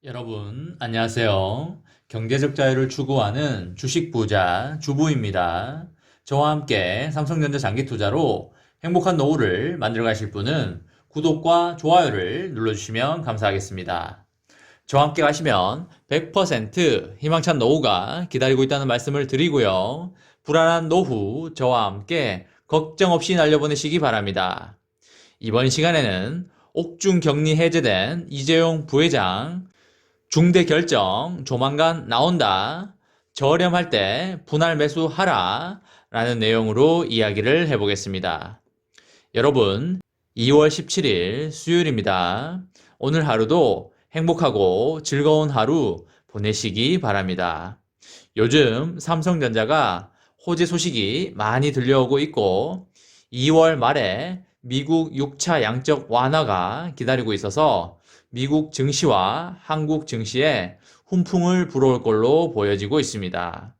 여러분, 안녕하세요. 경제적 자유를 추구하는 주식 부자 주부입니다. 저와 함께 삼성전자 장기 투자로 행복한 노후를 만들어 가실 분은 구독과 좋아요를 눌러주시면 감사하겠습니다. 저와 함께 가시면 100% 희망찬 노후가 기다리고 있다는 말씀을 드리고요. 불안한 노후 저와 함께 걱정 없이 날려보내시기 바랍니다. 이번 시간에는 옥중 격리 해제된 이재용 부회장 중대 결정 조만간 나온다. 저렴할 때 분할 매수하라. 라는 내용으로 이야기를 해보겠습니다. 여러분, 2월 17일 수요일입니다. 오늘 하루도 행복하고 즐거운 하루 보내시기 바랍니다. 요즘 삼성전자가 호재 소식이 많이 들려오고 있고 2월 말에 미국 6차 양적 완화가 기다리고 있어서 미국 증시와 한국 증시에 훈풍을 불어올 걸로 보여지고 있습니다.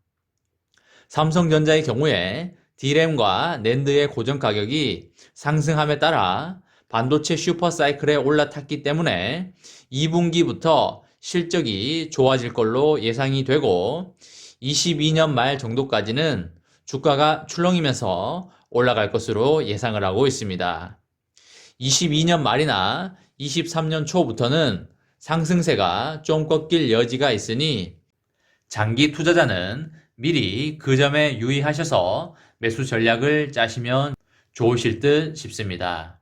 삼성전자의 경우에 D램과 낸드의 고정 가격이 상승함에 따라 반도체 슈퍼사이클에 올라탔기 때문에 2분기부터 실적이 좋아질 걸로 예상이 되고 22년 말 정도까지는 주가가 출렁이면서 올라갈 것으로 예상을 하고 있습니다. 22년 말이나 23년 초부터는 상승세가 좀 꺾일 여지가 있으니 장기 투자자는 미리 그 점에 유의하셔서 매수 전략을 짜시면 좋으실 듯 싶습니다.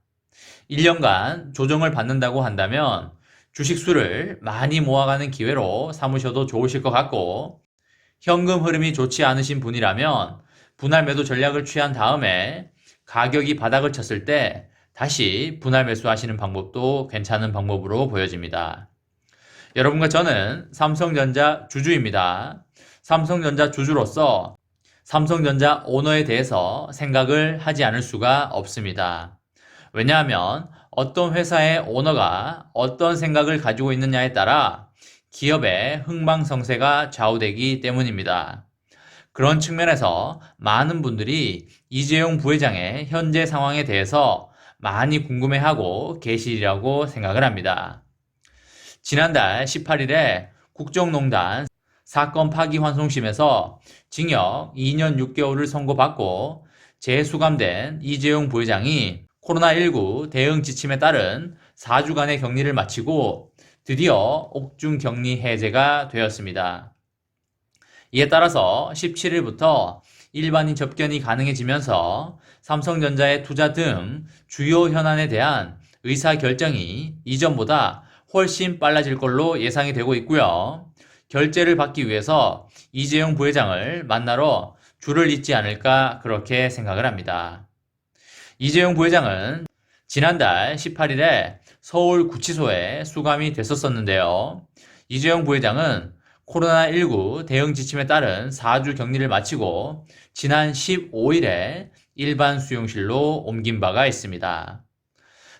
1년간 조정을 받는다고 한다면 주식수를 많이 모아가는 기회로 삼으셔도 좋으실 것 같고 현금 흐름이 좋지 않으신 분이라면 분할 매도 전략을 취한 다음에 가격이 바닥을 쳤을 때 다시 분할 매수하시는 방법도 괜찮은 방법으로 보여집니다. 여러분과 저는 삼성전자 주주입니다. 삼성전자 주주로서 삼성전자 오너에 대해서 생각을 하지 않을 수가 없습니다. 왜냐하면 어떤 회사의 오너가 어떤 생각을 가지고 있느냐에 따라 기업의 흥망성쇠가 좌우되기 때문입니다. 그런 측면에서 많은 분들이 이재용 부회장의 현재 상황에 대해서 많이 궁금해하고 계시리라고 생각을 합니다. 지난달 18일에 국정농단 사건 파기환송심에서 징역 2년 6개월을 선고받고 재수감된 이재용 부회장이 코로나19 대응 지침에 따른 4주간의 격리를 마치고 드디어 옥중 격리 해제가 되었습니다. 이에 따라서 17일부터 일반인 접견이 가능해지면서 삼성전자의 투자 등 주요 현안에 대한 의사결정이 이전보다 훨씬 빨라질 걸로 예상이 되고 있고요. 결재를 받기 위해서 이재용 부회장을 만나러 줄을 잇지 않을까 그렇게 생각을 합니다. 이재용 부회장은 지난달 18일에 서울구치소에 수감이 됐었는데요. 이재용 부회장은 코로나19 대응 지침에 따른 4주 격리를 마치고 지난 15일에 일반 수용실로 옮긴 바가 있습니다.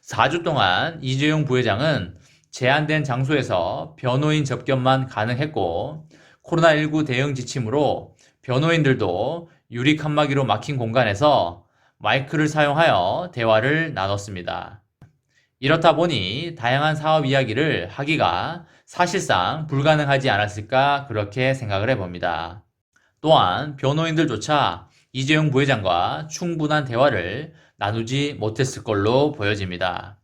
4주 동안 이재용 부회장은 제한된 장소에서 변호인 접견만 가능했고 코로나19 대응 지침으로 변호인들도 유리 칸막이로 막힌 공간에서 마이크를 사용하여 대화를 나눴습니다. 이렇다 보니 다양한 사업 이야기를 하기가 사실상 불가능하지 않았을까 그렇게 생각을 해봅니다. 또한 변호인들조차 이재용 부회장과 충분한 대화를 나누지 못했을 걸로 보여집니다.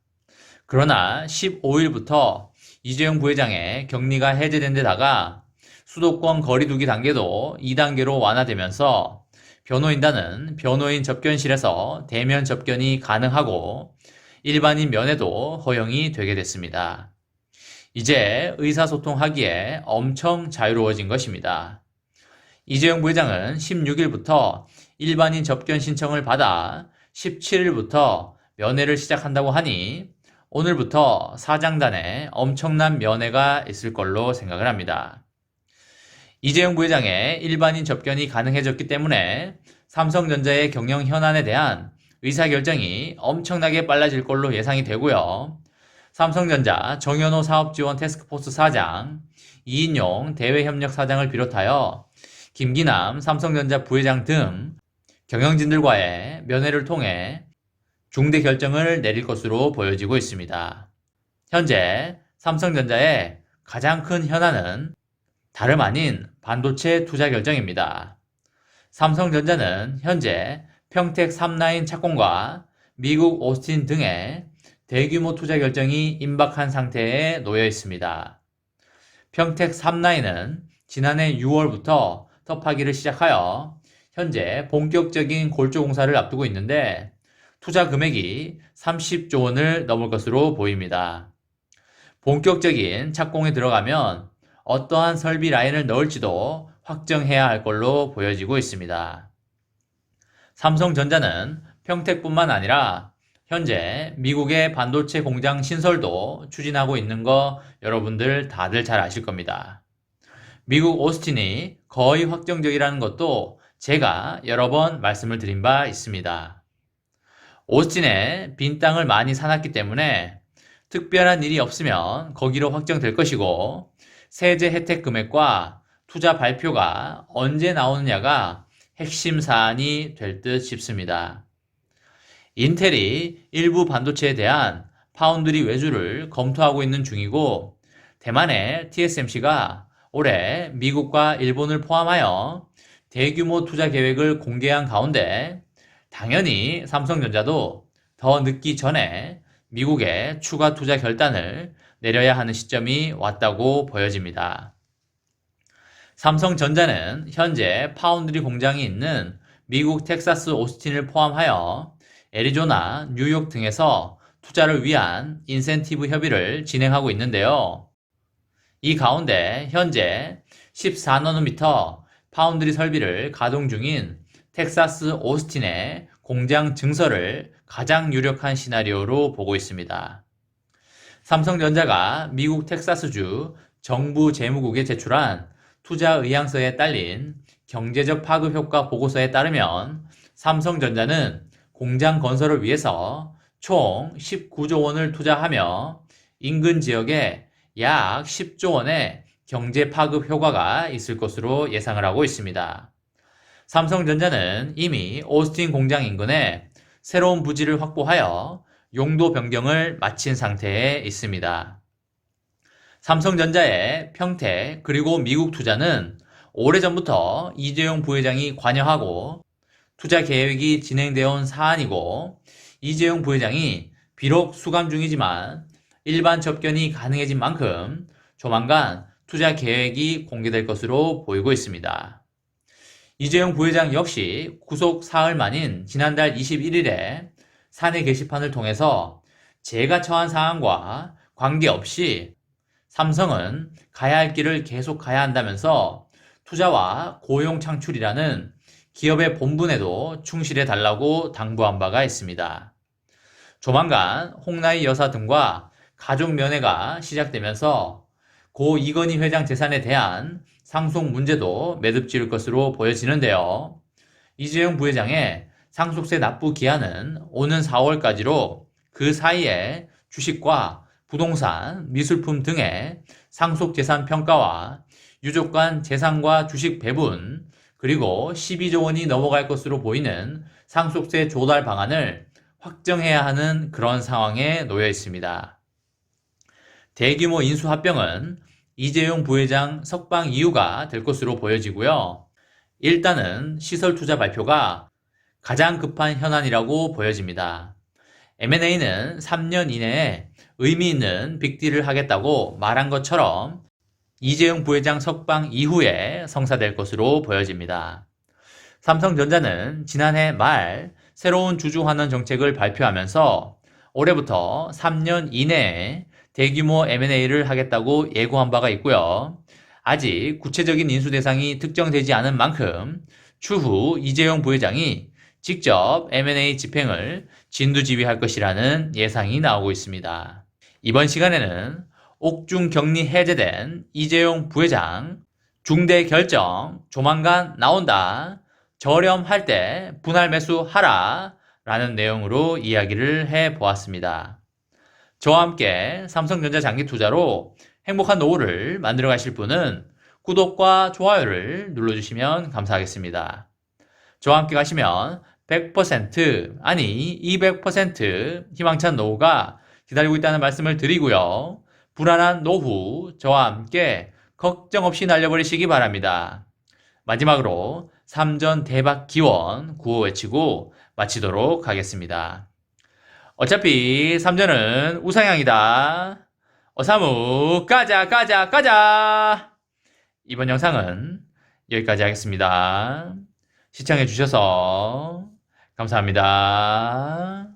그러나 15일부터 이재용 부회장의 격리가 해제된 데다가 수도권 거리두기 단계도 2단계로 완화되면서 변호인단은 변호인 접견실에서 대면 접견이 가능하고 일반인 면회도 허용이 되게 됐습니다. 이제 의사소통하기에 엄청 자유로워진 것입니다. 이재용 부회장은 16일부터 일반인 접견 신청을 받아 17일부터 면회를 시작한다고 하니 오늘부터 사장단에 엄청난 면회가 있을 걸로 생각을 합니다. 이재용 부회장의 일반인 접견이 가능해졌기 때문에 삼성전자의 경영 현안에 대한 의사결정이 엄청나게 빨라질 걸로 예상이 되고요. 삼성전자 정현호 사업지원 태스크포스 사장, 이인용 대외협력사장을 비롯하여 김기남 삼성전자 부회장 등 경영진들과의 면회를 통해 중대 결정을 내릴 것으로 보여지고 있습니다. 현재 삼성전자의 가장 큰 현안은 다름 아닌 반도체 투자 결정입니다. 삼성전자는 현재 평택 3라인 착공과 미국 오스틴 등의 대규모 투자 결정이 임박한 상태에 놓여 있습니다. 평택 3라인은 지난해 6월부터 터파기를 시작하여 현재 본격적인 골조 공사를 앞두고 있는데 투자 금액이 30조 원을 넘을 것으로 보입니다. 본격적인 착공에 들어가면 어떠한 설비 라인을 넣을지도 확정해야 할 걸로 보여지고 있습니다. 삼성전자는 평택뿐만 아니라 현재 미국의 반도체 공장 신설도 추진하고 있는 거 여러분들 다들 잘 아실 겁니다. 미국 오스틴이 거의 확정적이라는 것도 제가 여러 번 말씀을 드린 바 있습니다. 오스틴에 빈 땅을 많이 사놨기 때문에 특별한 일이 없으면 거기로 확정될 것이고 세제 혜택 금액과 투자 발표가 언제 나오느냐가 핵심 사안이 될 듯 싶습니다. 인텔이 일부 반도체에 대한 파운드리 외주를 검토하고 있는 중이고 대만의 TSMC가 올해 미국과 일본을 포함하여 대규모 투자 계획을 공개한 가운데 당연히 삼성전자도 더 늦기 전에 미국에 추가 투자 결단을 내려야 하는 시점이 왔다고 보여집니다. 삼성전자는 현재 파운드리 공장이 있는 미국 텍사스 오스틴을 포함하여 애리조나, 뉴욕 등에서 투자를 위한 인센티브 협의를 진행하고 있는데요. 이 가운데 현재 14나노미터 파운드리 설비를 가동 중인 텍사스 오스틴의 공장 증설을 가장 유력한 시나리오로 보고 있습니다. 삼성전자가 미국 텍사스주 정부 재무국에 제출한 투자 의향서에 딸린 경제적 파급 효과 보고서에 따르면 삼성전자는 공장 건설을 위해서 총 19조 원을 투자하며 인근 지역에 약 10조 원의 경제 파급 효과가 있을 것으로 예상을 하고 있습니다. 삼성전자는 이미 오스틴 공장 인근에 새로운 부지를 확보하여 용도 변경을 마친 상태에 있습니다. 삼성전자의 평택 그리고 미국 투자는 오래전부터 이재용 부회장이 관여하고 투자 계획이 진행되어 온 사안이고 이재용 부회장이 비록 수감 중이지만 일반 접견이 가능해진 만큼 조만간 투자 계획이 공개될 것으로 보이고 있습니다. 이재용 부회장 역시 구속 사흘 만인 지난달 21일에 사내 게시판을 통해서 제가 처한 사안과 관계없이 삼성은 가야 할 길을 계속 가야 한다면서 투자와 고용 창출이라는 기업의 본분에도 충실해 달라고 당부한 바가 있습니다. 조만간 홍나희 여사 등과 가족 면회가 시작되면서 고 이건희 회장 재산에 대한 상속 문제도 매듭지을 것으로 보여지는데요. 이재용 부회장의 상속세 납부 기한은 오는 4월까지로 그 사이에 주식과 부동산, 미술품 등의 상속재산 평가와 유족 간 재산과 주식 배분, 그리고 12조 원이 넘어갈 것으로 보이는 상속세 조달 방안을 확정해야 하는 그런 상황에 놓여 있습니다. 대규모 인수합병은 이재용 부회장 석방 이유가 될 것으로 보여지고요. 일단은 시설 투자 발표가 가장 급한 현안이라고 보여집니다. M&A는 3년 이내에 의미 있는 빅딜을 하겠다고 말한 것처럼 이재용 부회장 석방 이후에 성사될 것으로 보여집니다. 삼성전자는 지난해 말 새로운 주주환원 정책을 발표하면서 올해부터 3년 이내에 대규모 M&A를 하겠다고 예고한 바가 있고요. 아직 구체적인 인수 대상이 특정되지 않은 만큼 추후 이재용 부회장이 직접 M&A 집행을 진두지휘할 것이라는 예상이 나오고 있습니다. 이번 시간에는 옥중 격리 해제된 이재용 부회장 중대 결정 조만간 나온다. 저렴할 때 분할 매수하라 라는 내용으로 이야기를 해보았습니다. 저와 함께 삼성전자 장기 투자로 행복한 노후를 만들어 가실 분은 구독과 좋아요를 눌러주시면 감사하겠습니다. 저와 함께 가시면 100% 아니 200% 희망찬 노후가 기다리고 있다는 말씀을 드리고요. 불안한 노후 저와 함께 걱정 없이 날려버리시기 바랍니다. 마지막으로 3전 대박 기원 구호 외치고 마치도록 하겠습니다. 어차피 3전은 우상향이다. 어사무 까자 까자 까자. 이번 영상은 여기까지 하겠습니다. 시청해주셔서 감사합니다.